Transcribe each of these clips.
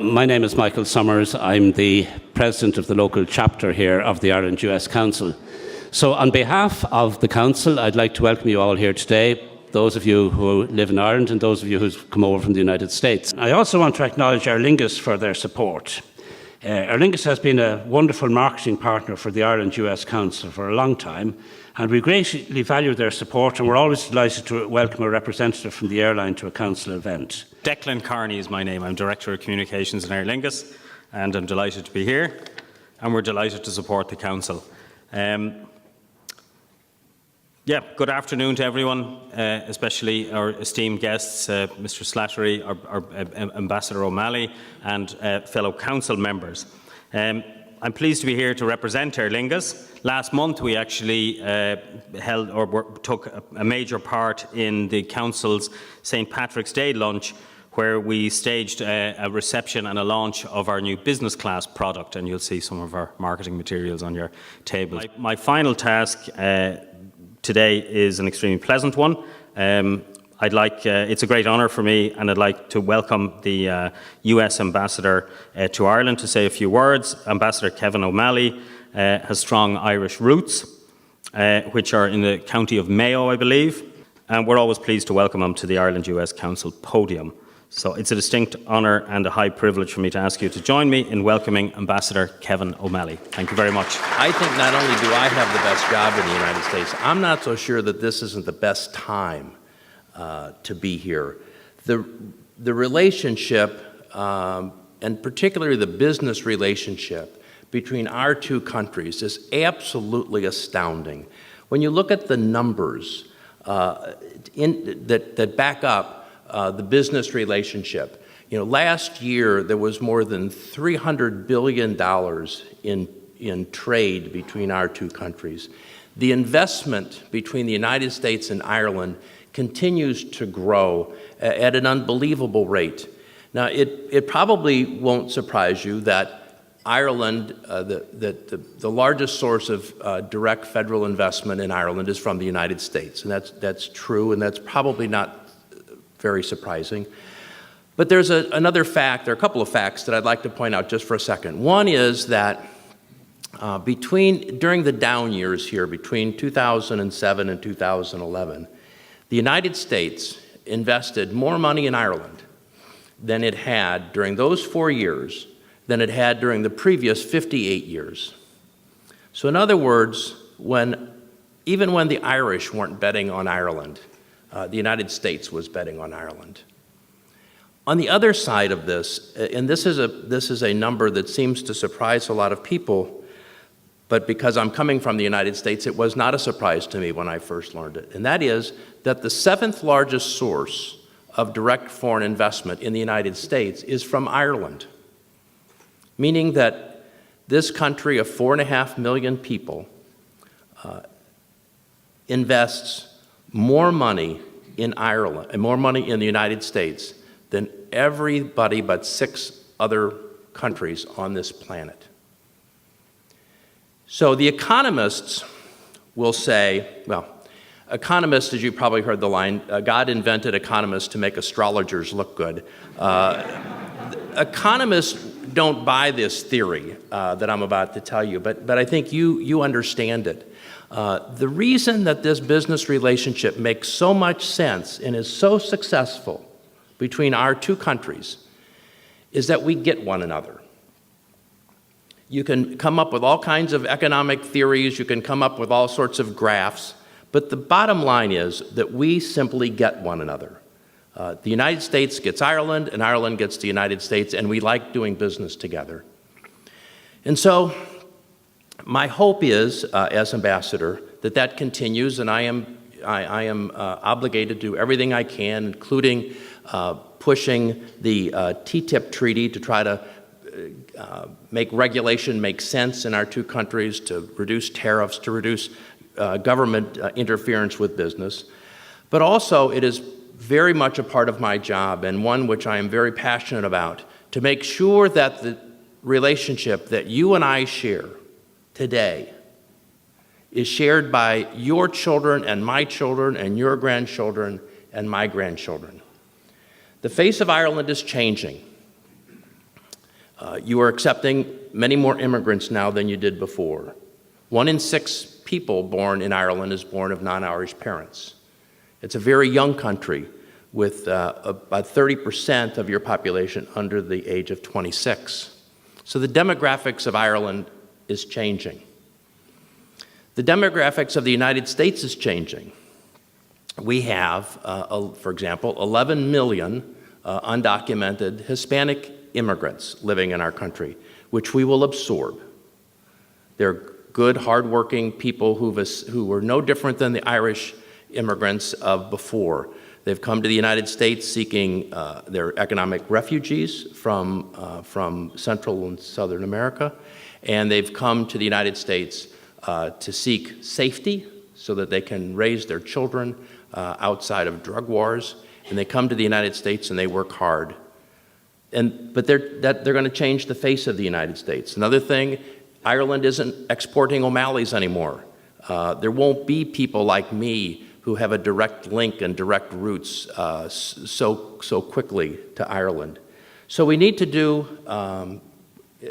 My name is Michael Summers. I'm the president of the local chapter here of the Ireland-US Council. So on behalf of the Council, I'd like to welcome you all here today, those of you who live in Ireland and those of you who've come over from the United States. I also want to acknowledge our Lingus for their support. Our Lingus has been a wonderful marketing partner for the Ireland-US Council for a long time, and we greatly value their support, and we're always delighted to welcome a representative from the airline to a Council event. Declan Kearney is my name. I'm Director of Communications in Aer Lingus, and I'm delighted to be here, and we're delighted to support the Council. Good afternoon to everyone, especially our esteemed guests, Mr. Slattery, our Ambassador O'Malley, and fellow Council members. I'm pleased to be here to represent Aer Lingus. Last month we actually took a major part in the Council's St. Patrick's Day lunch, where we staged a reception and a launch of our new business class product, and you'll see some of our marketing materials on your table. My final task today is an extremely pleasant one. It's a great honour for me, and I'd like to welcome the US Ambassador to Ireland to say a few words. Ambassador Kevin O'Malley has strong Irish roots, which are in the county of Mayo, I believe, and we're always pleased to welcome him to the Ireland-US Council podium. So it's a distinct honour and a high privilege for me to ask you to join me in welcoming Ambassador Kevin O'Malley. Thank you very much. I think not only do I have the best job in the United States, I'm not so sure that this isn't the best time to be here. The relationship, and particularly the business relationship between our two countries is absolutely astounding. When you look at the numbers that back up the business relationship, last year there was more than $300 billion in trade between our two countries. The investment between the United States and Ireland continues to grow at an unbelievable rate. Now, it probably won't surprise you that Ireland, the largest source of direct federal investment in Ireland is from the United States, and that's true, and that's probably not very surprising. But there's another fact, there are a couple of facts that I'd like to point out just for a second. One is that during the down years here, between 2007 and 2011, the United States invested more money in Ireland than it had during those 4 years than it had during the previous 58 years. So in other words, even when the Irish weren't betting on Ireland, the United States was betting on Ireland. On the other side of this, and this is a number that seems to surprise a lot of people, but because I'm coming from the United States, it was not a surprise to me when I first learned it, and that is that the 7th largest source of direct foreign investment in the United States is from Ireland, meaning that this country of 4.5 million people invests more money in Ireland and more money in the United States than everybody but 6 other countries on this planet. So the economists will say, well, economists, as you probably heard the line, God invented economists to make astrologers look good. Economists don't buy this theory that I'm about to tell you, but I think you understand it. The reason that this business relationship makes so much sense and is so successful between our two countries is that we get one another. You can come up with all kinds of economic theories, you can come up with all sorts of graphs, but the bottom line is that we simply get one another. The United States gets Ireland, and Ireland gets the United States, and we like doing business together. And so my hope is, as ambassador, that continues, and I am obligated to do everything I can, including pushing the TTIP treaty to try to make regulation make sense in our two countries, to reduce tariffs, to reduce government interference with business. But also, it is very much a part of my job, and one which I am very passionate about, to make sure that the relationship that you and I share today is shared by your children and your grandchildren and my grandchildren. The face of Ireland is changing. You are accepting many more immigrants now than you did before. 1 in 6 people born in Ireland is born of non-Irish parents. It's a very young country with about 30% of your population under the age of 26. So the demographics of Ireland is changing. The demographics of the United States is changing. We have, for example, 11 million undocumented Hispanic immigrants living in our country, which we will absorb. They're good, hardworking people who were no different than the Irish immigrants of before. They've come to the United States seeking they're economic refugees from Central and Southern America, and they've come to the United States to seek safety so that they can raise their children outside of drug wars, and they come to the United States and they work hard. But they're going to change the face of the United States. Another thing, Ireland isn't exporting O'Malley's anymore. There won't be people like me who have a direct link and direct roots so quickly to Ireland. So we need to do,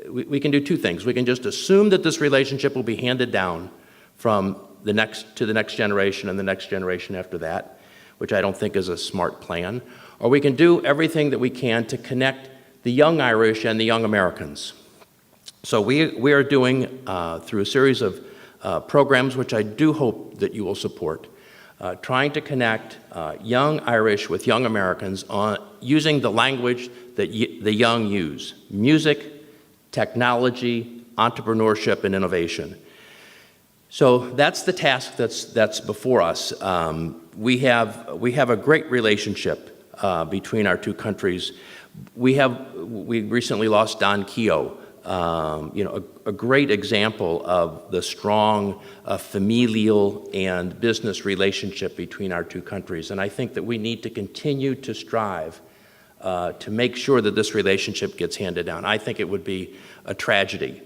we can do two things. We can just assume that this relationship will be handed down from the next generation and the next generation after that, which I don't think is a smart plan. Or we can do everything that we can to connect the young Irish and the young Americans. So we are doing, through a series of programs, which I do hope that you will support, trying to connect young Irish with young Americans on using the language that the young use: music, technology, entrepreneurship, and innovation. So that's the task that's before us. We have a great relationship between our two countries. We recently lost Don Keogh, a great example of the strong familial and business relationship between our two countries. And I think that we need to continue to strive to make sure that this relationship gets handed down. I think it would be a tragedy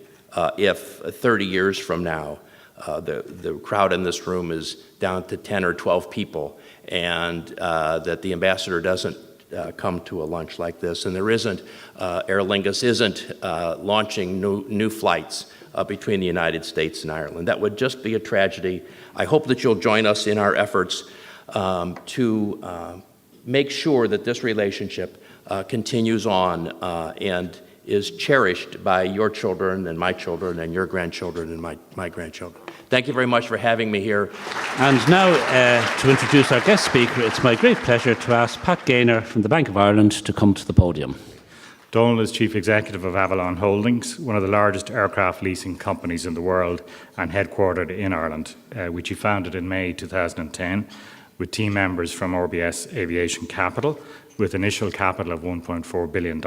if 30 years from now the crowd in this room is down to 10 or 12 people, and that the ambassador doesn't come to a lunch like this, and there isn't, Aer Lingus isn't launching new flights between the United States and Ireland. That would just be a tragedy. I hope that you'll join us in our efforts to make sure that this relationship continues on and is cherished by your children and your grandchildren and my grandchildren. Thank you very much for having me here. And now, to introduce our guest speaker, it's my great pleasure to ask Pat Gaynor from the Bank of Ireland to come to the podium. Donald is Chief Executive of Avalon Holdings, one of the largest aircraft leasing companies in the world and headquartered in Ireland, which he founded in May 2010 with team members from RBS Aviation Capital with initial capital of $1.4 billion.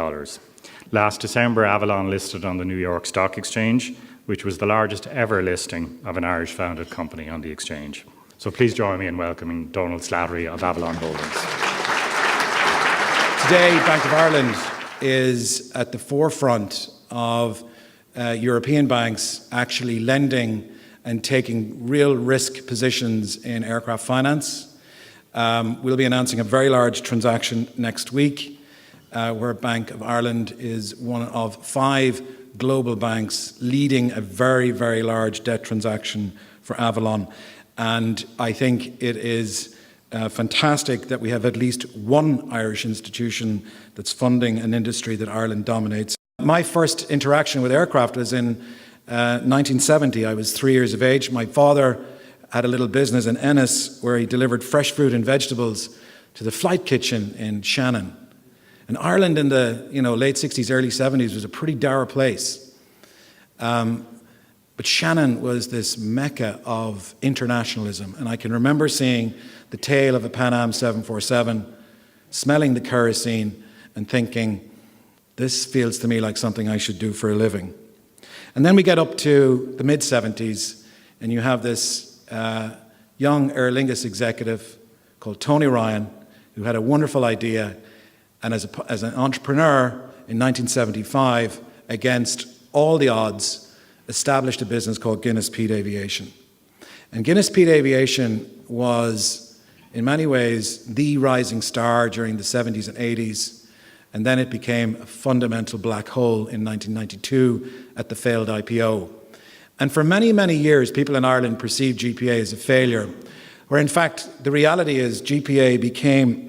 Last December, Avalon listed on the New York Stock Exchange, which was the largest ever listing of an Irish-founded company on the exchange. So please join me in welcoming Donald Slattery of Avalon Holdings. Today, Bank of Ireland is at the forefront of European banks actually lending and taking real risk positions in aircraft finance. We'll be announcing a very large transaction next week where Bank of Ireland is one of 5 global banks leading a very, very large debt transaction for Avalon. And I think it is fantastic that we have at least one Irish institution that's funding an industry that Ireland dominates. My first interaction with aircraft was in 1970. I was 3 years of age. My father had a little business in Ennis where he delivered fresh fruit and vegetables to the flight kitchen in Shannon. And Ireland in the late 60s, early 70s was a pretty dour place. But Shannon was this mecca of internationalism. And I can remember seeing the tail of a Pan Am 747, smelling the kerosene and thinking, this feels to me like something I should do for a living. And then we get up to the mid-70s and you have this young Aer Lingus executive called Tony Ryan who had a wonderful idea, and as an entrepreneur in 1975, against all the odds, established a business called Guinness Peat Aviation. And Guinness Peat Aviation was, in many ways, the rising star during the 70s and 80s. and then it became a fundamental black hole in 1992 at the failed IPO. And for many, many years, people in Ireland perceived GPA as a failure, where in fact the reality is GPA became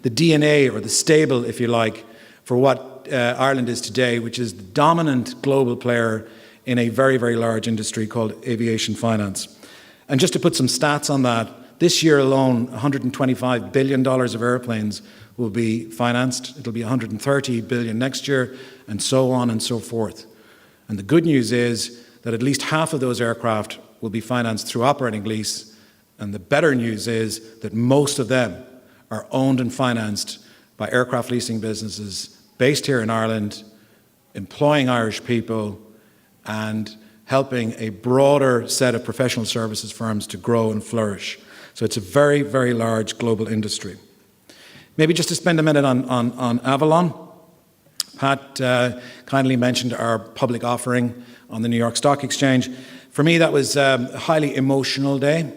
the DNA, or the stable, if you like, for what Ireland is today, which is the dominant global player in a very, very large industry called aviation finance. And just to put some stats on that, this year alone, $125 billion of airplanes will be financed. It'll be $130 billion next year, and so on and so forth. And the good news is that at least half of those aircraft will be financed through operating lease, and the better news is that most of them are owned and financed by aircraft leasing businesses based here in Ireland, employing Irish people, and helping a broader set of professional services firms to grow and flourish. So it's a very, very large global industry. Maybe just to spend a minute on Avalon. Pat kindly mentioned our public offering on the New York Stock Exchange. For me, that was a highly emotional day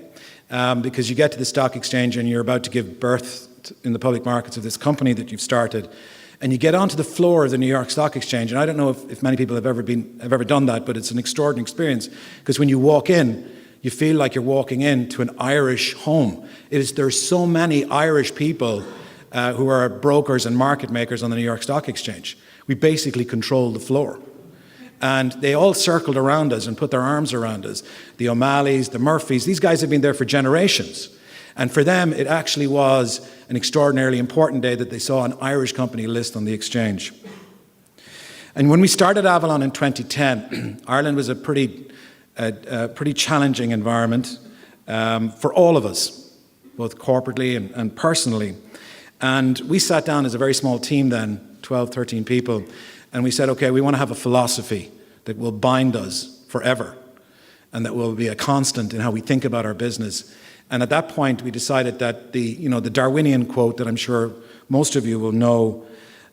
because you get to the stock exchange and you're about to give birth in the public markets of this company that you've started. And you get onto the floor of the New York Stock Exchange, and I don't know if many people have ever done that, but it's an extraordinary experience because when you walk in, you feel like you're walking into an Irish home. There's so many Irish people who are brokers and market makers on the New York Stock Exchange. We basically control the floor. And they all circled around us and put their arms around us. The O'Malleys, the Murphys, these guys have been there for generations. And for them, it actually was an extraordinarily important day that they saw an Irish company list on the exchange. And when we started Avalon in 2010, Ireland was a pretty challenging environment for all of us, both corporately and personally. And we sat down as a very small team then, 12, 13 people, and we said, okay, we want to have a philosophy that will bind us forever and that will be a constant in how we think about our business. And at that point, we decided that the Darwinian quote that I'm sure most of you will know,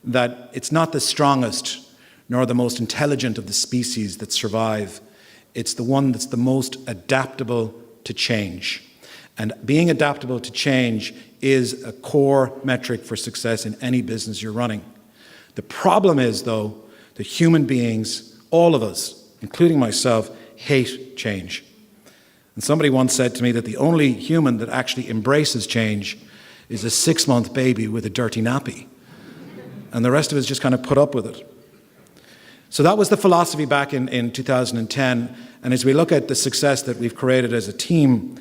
that it's not the strongest nor the most intelligent of the species that survive. It's the one that's the most adaptable to change. And being adaptable to change is a core metric for success in any business you're running. The problem is, though, that human beings, all of us, including myself, hate change. And somebody once said to me that the only human that actually embraces change is a 6-month baby with a dirty nappy. And the rest of us just kind of put up with it. So that was the philosophy back in 2010. And as we look at the success that we've created as a team,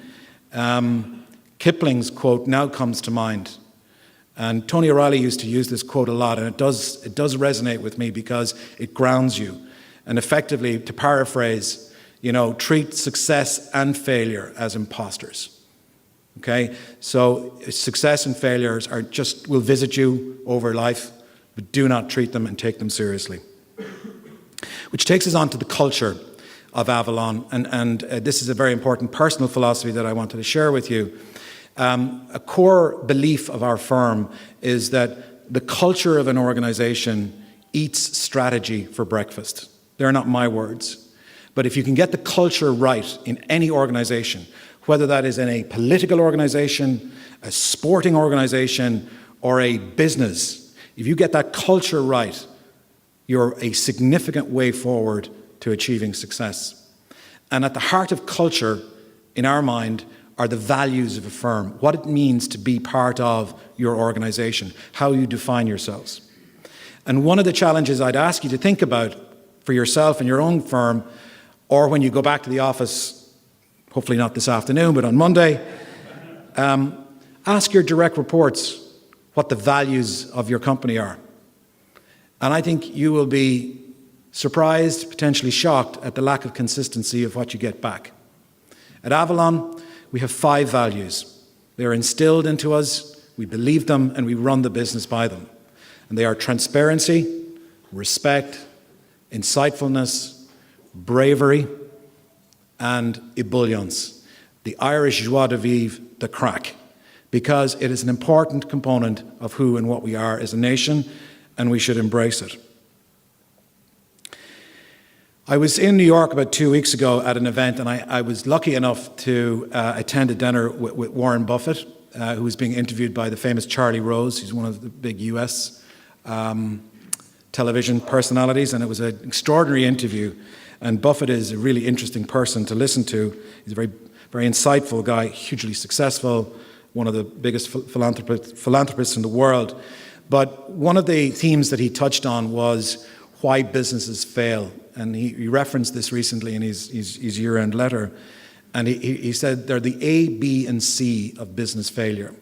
Kipling's quote now comes to mind. And Tony O'Reilly used to use this quote a lot, and it does resonate with me because it grounds you. And effectively, to paraphrase, treat success and failure as imposters. Okay? So success and failures will visit you over life, but do not treat them and take them seriously. Which takes us on to the culture of Avalon, and this is a very important personal philosophy that I wanted to share with you. A core belief of our firm is that the culture of an organization eats strategy for breakfast. They're not my words. But if you can get the culture right in any organization, whether that is in a political organization, a sporting organization, or a business, if you get that culture right, you're a significant way forward to achieving success. And at the heart of culture, in our mind, are the values of a firm, what it means to be part of your organization, how you define yourselves. And one of the challenges I'd ask you to think about for yourself and your own firm, or when you go back to the office, hopefully not this afternoon, but on Monday, ask your direct reports what the values of your company are. And I think you will be surprised, potentially shocked at the lack of consistency of what you get back. At Avalon, we have 5 values. They are instilled into us, we believe them, and we run the business by them. And they are transparency, respect, insightfulness, bravery, and ebullience. The Irish joie de vivre, the crack, because it is an important component of who and what we are as a nation, and we should embrace it. I was in New York about 2 weeks ago at an event, and I was lucky enough to attend a dinner with Warren Buffett, who was being interviewed by the famous Charlie Rose. He's one of the big US television personalities, and it was an extraordinary interview. And Buffett is a really interesting person to listen to. He's a very, very insightful guy, hugely successful, one of the biggest philanthropists in the world. But one of the themes that he touched on was why businesses fail. And he referenced this recently in his year-end letter. And he said they're the A, B, and C of business failure.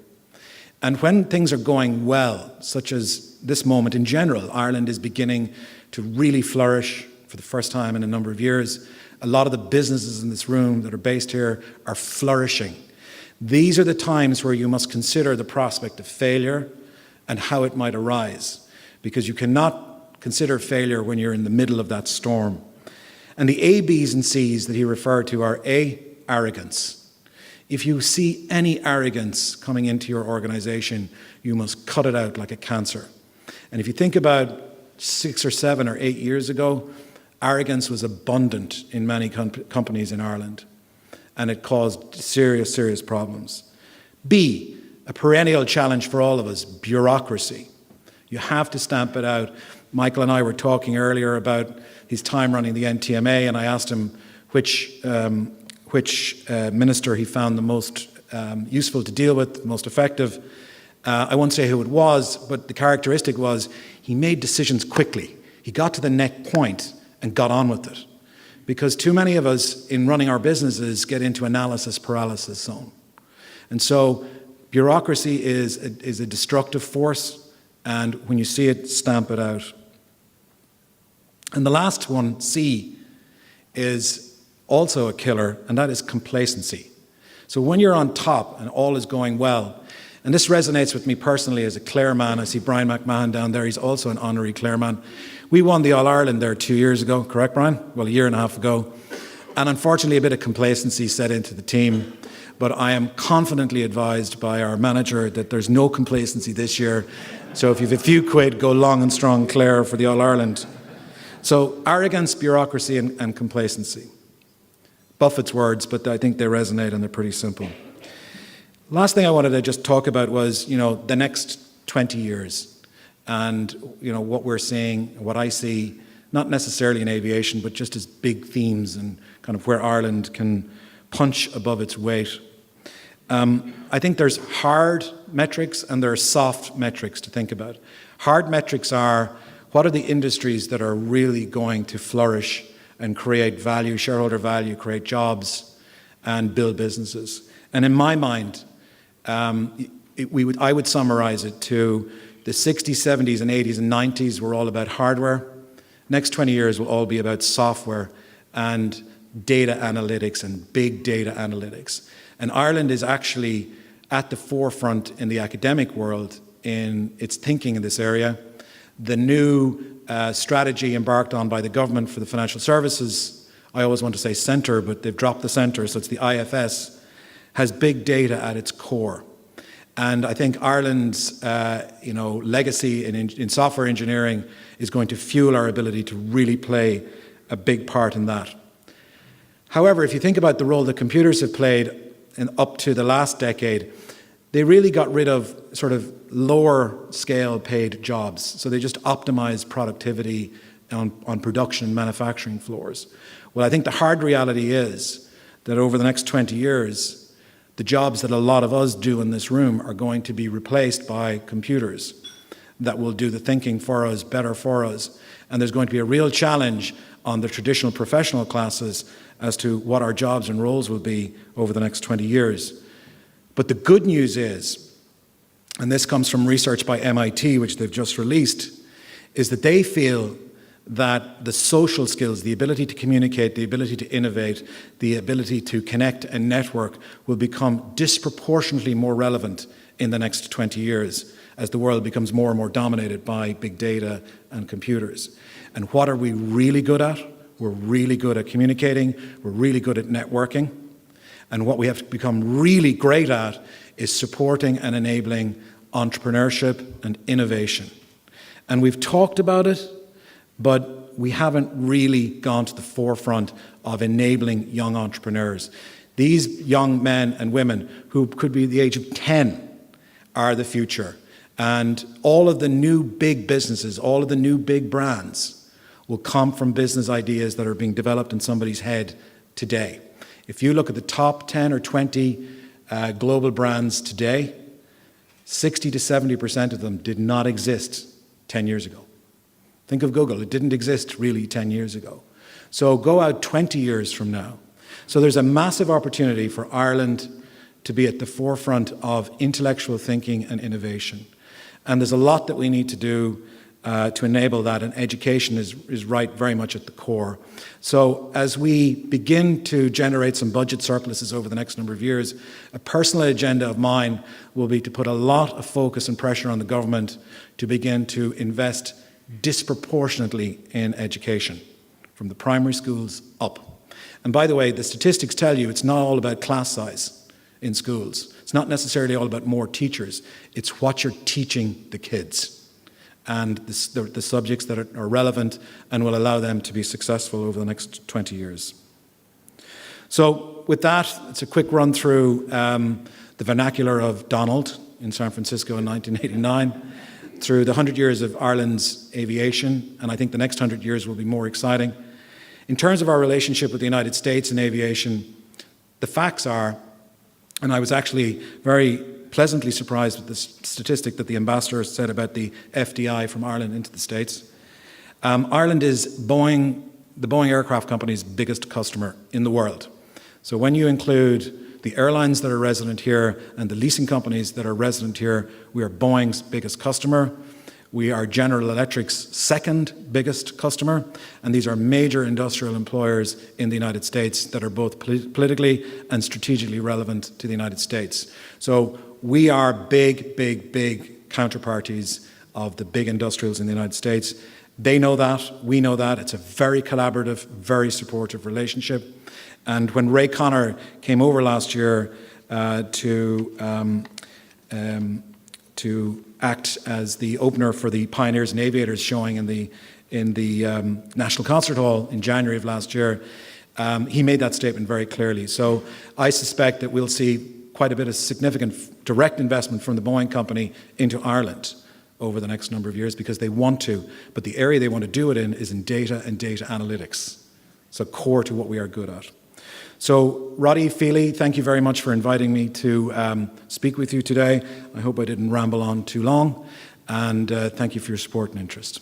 And when things are going well, such as this moment in general, Ireland is beginning to really flourish for the first time in a number of years. A lot of the businesses in this room that are based here are flourishing. These are the times where you must consider the prospect of failure and how it might arise, because you cannot consider failure when you're in the middle of that storm. And the A, B's, and C's that he referred to are A, arrogance. If you see any arrogance coming into your organization, you must cut it out like a cancer. And if you think about 6 or 7 or 8 years ago, arrogance was abundant in many companies in Ireland, and it caused serious, serious problems. B, a perennial challenge for all of us, bureaucracy. You have to stamp it out. Michael and I were talking earlier about his time running the NTMA, and I asked him which minister he found the most useful to deal with, the most effective. I won't say who it was, but the characteristic was he made decisions quickly. He got to the next point and got on with it. Because too many of us in running our businesses get into analysis paralysis zone. And so bureaucracy is a destructive force, and when you see it, stamp it out. And the last one, C, is also a killer, and that is complacency. So when you're on top and all is going well, and this resonates with me personally as a Clare man. I see Brian McMahon down there. He's also an honorary Clare man. We won the All-Ireland there 2 years ago, correct, Brian? Well, a year and a half ago. And unfortunately, a bit of complacency set into the team. But I am confidently advised by our manager that there's no complacency this year. So if you've a few quid, go long and strong, Clare, for the All-Ireland. So arrogance, bureaucracy, and complacency. Buffett's words, but I think they resonate and they're pretty simple. Last thing I wanted to just talk about was, the next 20 years and, what we're seeing, what I see, not necessarily in aviation, but just as big themes and kind of where Ireland can punch above its weight. I think there's hard metrics and there are soft metrics to think about. Hard metrics are, what are the industries that are really going to flourish and create value, shareholder value, create jobs, and build businesses? And in my mind, I would summarize it to the 60s, 70s, and 80s, and 90s were all about hardware. Next 20 years will all be about software and data analytics and big data analytics. And Ireland is actually at the forefront in the academic world in its thinking in this area. The new strategy embarked on by the government for the financial services, I always want to say centre, but they've dropped the centre, so it's the IFS, has big data at its core. And I think Ireland's legacy in software engineering is going to fuel our ability to really play a big part in that. However, if you think about the role that computers have played up to the last decade, they really got rid of sort of lower scale paid jobs. So they just optimized productivity on production and manufacturing floors. Well, I think the hard reality is that over the next 20 years, the jobs that a lot of us do in this room are going to be replaced by computers that will do the thinking for us, better for us. And there's going to be a real challenge on the traditional professional classes as to what our jobs and roles will be over the next 20 years. But the good news is, and this comes from research by MIT, which they've just released, is that they feel that the social skills, the ability to communicate, the ability to innovate, the ability to connect and network will become disproportionately more relevant in the next 20 years as the world becomes more and more dominated by big data and computers. And what are we really good at? We're really good at communicating, we're really good at networking, and what we have to become really great at is supporting and enabling entrepreneurship and innovation. And we've talked about it, but we haven't really gone to the forefront of enabling young entrepreneurs. These young men and women who could be the age of 10 are the future. And all of the new big businesses, all of the new big brands will come from business ideas that are being developed in somebody's head today. If you look at the top 10 or 20 global brands today, 60 to 70% of them did not exist 10 years ago. Think of Google. It didn't exist really 10 years ago. So go out 20 years from now. So there's a massive opportunity for Ireland to be at the forefront of intellectual thinking and innovation. And there's a lot that we need to do to enable that, and education is right very much at the core. So as we begin to generate some budget surpluses over the next number of years, a personal agenda of mine will be to put a lot of focus and pressure on the government to begin to invest disproportionately in education, from the primary schools up. And by the way, the statistics tell you it's not all about class size in schools. It's not necessarily all about more teachers. It's what you're teaching the kids and the subjects that are relevant and will allow them to be successful over the next 20 years. So with that, it's a quick run through the vernacular of Donald in San Francisco in 1989, through the 100 years of Ireland's aviation, and I think the next 100 years will be more exciting. In terms of our relationship with the United States in aviation, the facts are, and I was actually very pleasantly surprised with the statistic that the ambassador said about the FDI from Ireland into the States. Ireland is the Boeing aircraft company's biggest customer in the world. So when you include the airlines that are resident here and the leasing companies that are resident here, we are Boeing's biggest customer. We are General Electric's second biggest customer, and these are major industrial employers in the United States that are both politically and strategically relevant to the United States. So we are big counterparties of the big industrials in the United States. They know that, we know that. It's a very collaborative, very supportive relationship. And when Ray Connor came over last year to act as the opener for the Pioneers and Aviators showing in the National Concert Hall in January of last year, he made that statement very clearly. So I suspect that we'll see quite a bit of significant direct investment from the Boeing company into Ireland over the next number of years because they want to, but the area they want to do it in is in data and data analytics. So core to what we are good at. So Roddy, Feely, thank you very much for inviting me to speak with you today. I hope I didn't ramble on too long, and thank you for your support and interest.